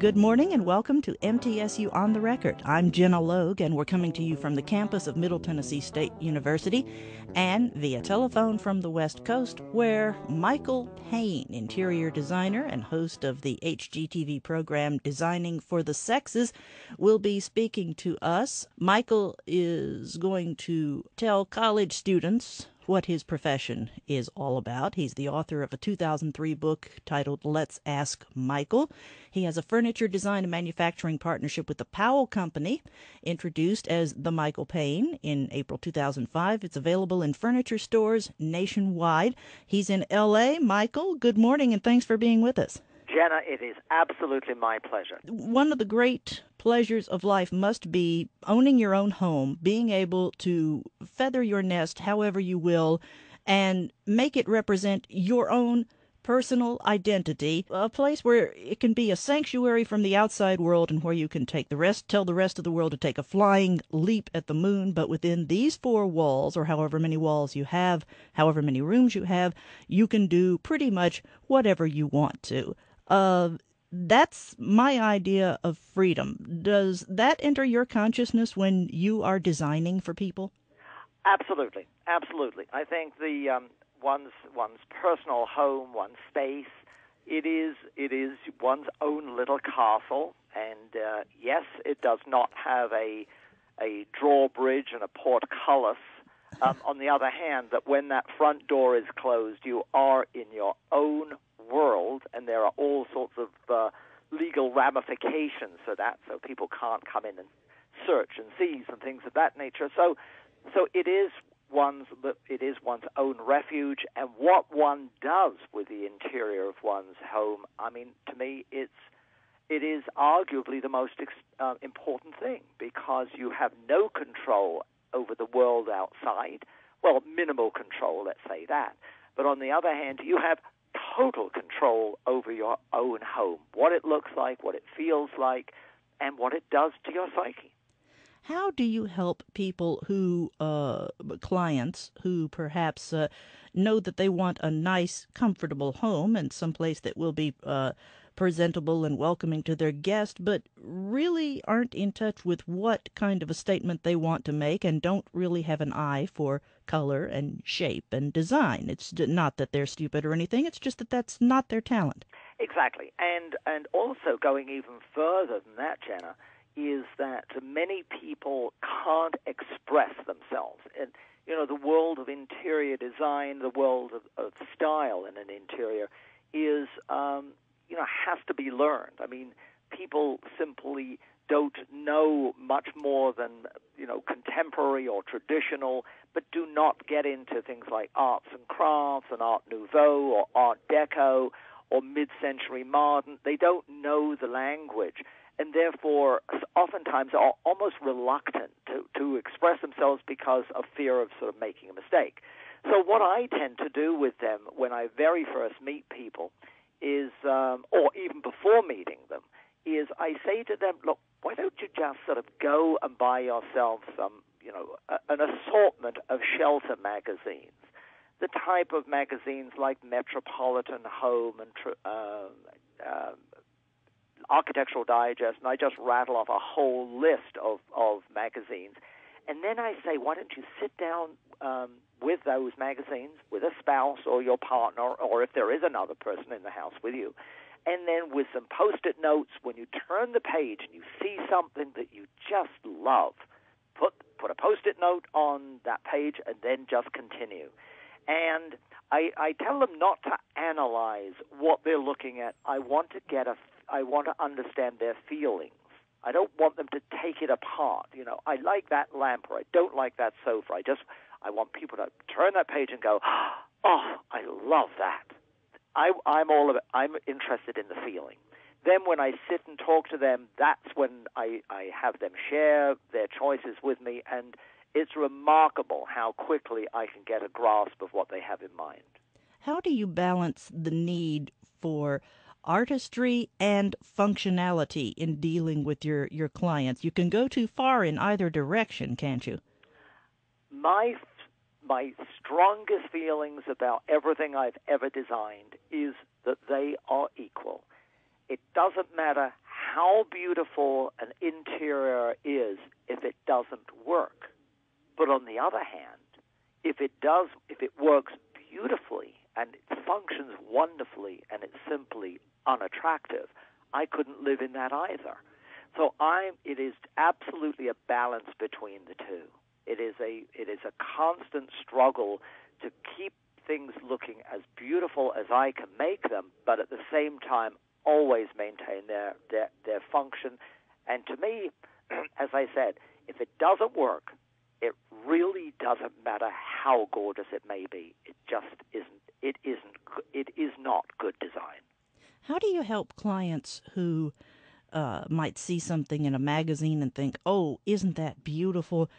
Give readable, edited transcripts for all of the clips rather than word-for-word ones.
Good morning and welcome to MTSU On The Record. I'm Gina Logue, and we're coming to you from the campus of Middle Tennessee State University and via telephone from the West Coast, where Michael Payne, interior designer and host of the HGTV program Designing for the Sexes, will be speaking to us. Michael is going to tell college students what his profession is all about. He's the author of a 2003 book titled Let's Ask Michael. He has a furniture design and manufacturing partnership with the Powell Company, introduced as the Michael Payne in April 2005. It's available in furniture stores nationwide. He's in L.A. Michael, good morning, and thanks for being with us. Jenna, it is absolutely my pleasure. One of the great pleasures of life must be owning your own home, being able to feather your nest however you will, and make it represent your own personal identity, a place where it can be a sanctuary from the outside world and where you can tell the rest of the world to take a flying leap at the moon. But within these four walls, or however many walls you have, however many rooms you have, you can do pretty much whatever you want to. That's my idea of freedom. Does that enter your consciousness when you are designing for people? Absolutely, absolutely. I think the one's personal home, one's space, it is one's own little castle. And yes, it does not have a drawbridge and a portcullis. On the other hand, that when that front door is closed, you are in your own world, and there are all sorts of legal ramifications for that, so people can't come in and search and seize and things of that nature. So it is one's own refuge, and what one does with the interior of one's home, I mean, to me, it is arguably the most important thing, because you have no control over the world outside. Well, minimal control, let's say that. But on the other hand, you have total control over your own home, what it looks like, what it feels like, and what it does to your psyche. How do you help people clients who perhaps know that they want a nice, comfortable home and someplace that will be presentable and welcoming to their guest, but really aren't in touch with what kind of a statement they want to make and don't really have an eye for color and shape and design? It's not that they're stupid or anything, it's just that that's not their talent. Exactly. And also going even further than that, Jenna, is that many people can't express themselves. And, you know, the world of interior design, the world of style in an interior is has to be learned. I mean, people simply don't know much more than, contemporary or traditional, but do not get into things like arts and crafts and Art Nouveau or Art Deco or mid-century modern. They don't know the language, and therefore oftentimes are almost reluctant to express themselves because of fear of sort of making a mistake. So what I tend to do with them when I very first meet people is, or even before meeting them, is I say to them, look, why don't you just sort of go and buy yourself some, an assortment of shelter magazines, the type of magazines like Metropolitan Home and Architectural Digest, and I just rattle off a whole list of magazines. And then I say, why don't you sit down with those magazines, with a spouse or your partner, or if there is another person in the house with you, and then with some Post-it notes, when you turn the page and you see something that you just love, put a Post-it note on that page and then just continue. And I tell them not to analyze what they're looking at. I want to understand their feelings. I don't want them to take it apart. I like that lamp, or I don't like that sofa. I want people to turn that page and go, oh, I love that. I'm all of it. I'm interested in the feeling. Then when I sit and talk to them, that's when I have them share their choices with me, and it's remarkable how quickly I can get a grasp of what they have in mind. How do you balance the need for artistry and functionality in dealing with your clients? You can go too far in either direction, can't you? My strongest feelings about everything I've ever designed is that they are equal. It doesn't matter how beautiful an interior is if it doesn't work. But on the other hand, if it works beautifully and it functions wonderfully and it's simply unattractive, I couldn't live in that either. So it is absolutely a balance between the two. It is a constant struggle to keep things looking as beautiful as I can make them, but at the same time always maintain their function. And to me, as I said, if it doesn't work, it really doesn't matter how gorgeous it may be. It just isn't. It is not good design. How do you help clients who might see something in a magazine and think, "Oh, isn't that beautiful?"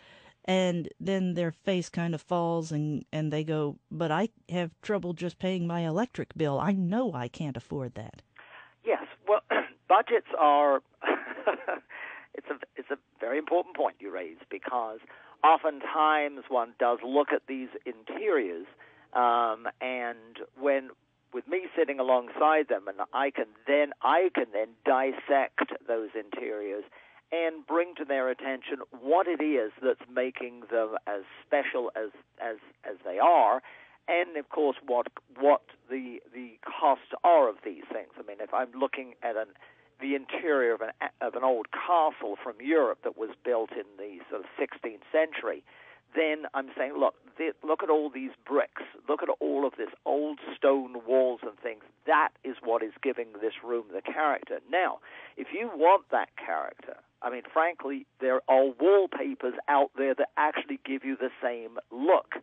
And then their face kind of falls and they go, "But I have trouble just paying my electric bill. I know I can't afford that." Yes, well, budgets are. It's a very important point you raise, because oftentimes one does look at these interiors, and when with me sitting alongside them, and I can then dissect those interiors and bring to their attention what it is that's making them as special as they are, and of course what the costs are of these things. I mean, if I'm looking at the interior of an old castle from Europe that was built in the sort of 16th century, then I'm saying, look at all these bricks, look at all of this old stone walls and things. That is what is giving this room the character. Now, if you want that character, I mean, frankly, there are wallpapers out there that actually give you the same look,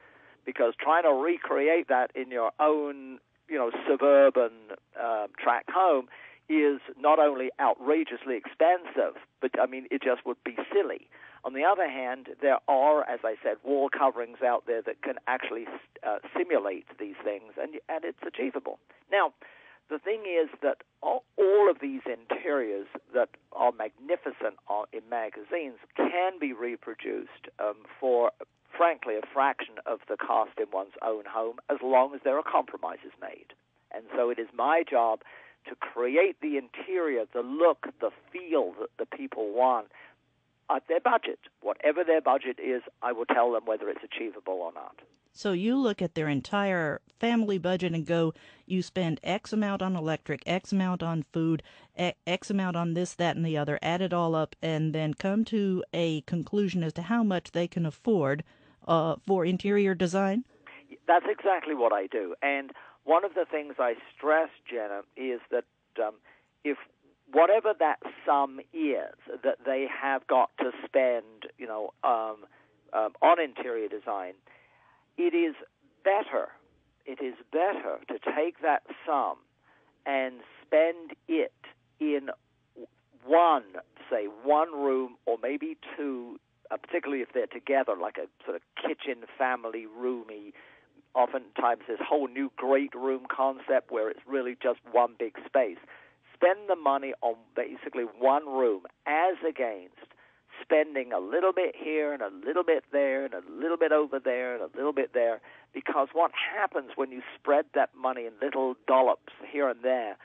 because trying to recreate that in your own, suburban tract home is not only outrageously expensive, but, I mean, it just would be silly. On the other hand, there are, as I said, wall coverings out there that can actually simulate these things, and it's achievable. Now, the thing is that all of these interiors that are magnificent in magazines can be reproduced for, frankly, a fraction of the cost in one's own home, as long as there are compromises made. And so it is my job to create the interior, the look, the feel that the people want at their budget. Whatever their budget is, I will tell them whether it's achievable or not. So you look at their entire family budget and go, you spend X amount on electric, X amount on food, X amount on this, that, and the other, add it all up, and then come to a conclusion as to how much they can afford for interior design? That's exactly what I do. And one of the things I stress, Jenna, is that if whatever that sum is that they have got to spend, on interior design, it is better to take that sum and spend it in one room or maybe two, particularly if they're together, like a sort of kitchen family roomy. Oftentimes this whole new great room concept where it's really just one big space. Spend the money on basically one room, as against spending a little bit here and a little bit there and a little bit over there and a little bit there, because what happens when you spread that money in little dollops here and there,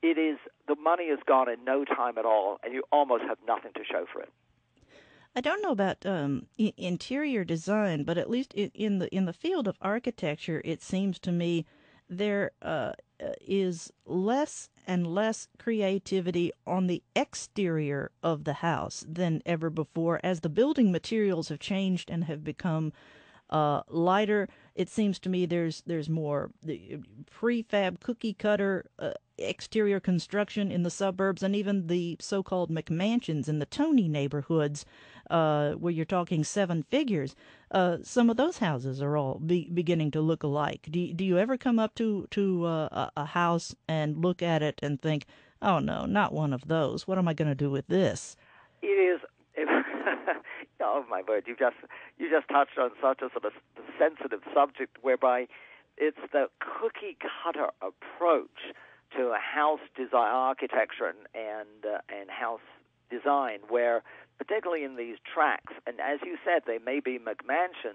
the money is gone in no time at all, and you almost have nothing to show for it. I don't know about interior design, but at least in the field of architecture, it seems to me there is less and less creativity on the exterior of the house than ever before. As the building materials have changed and have become lighter, it seems to me there's more prefab cookie cutter exterior construction in the suburbs, and even the so-called McMansions in the Tony neighborhoods, where you're talking seven figures. Some of those houses are all beginning to look alike. Do you ever come up to a house and look at it and think, "Oh no, not one of those. What am I going to do with this?" It is. Oh my word! You just touched on such a sort of sensitive subject, whereby it's the cookie cutter approach to a house design, architecture, and house design, where particularly in these tracts, and as you said, they may be McMansions,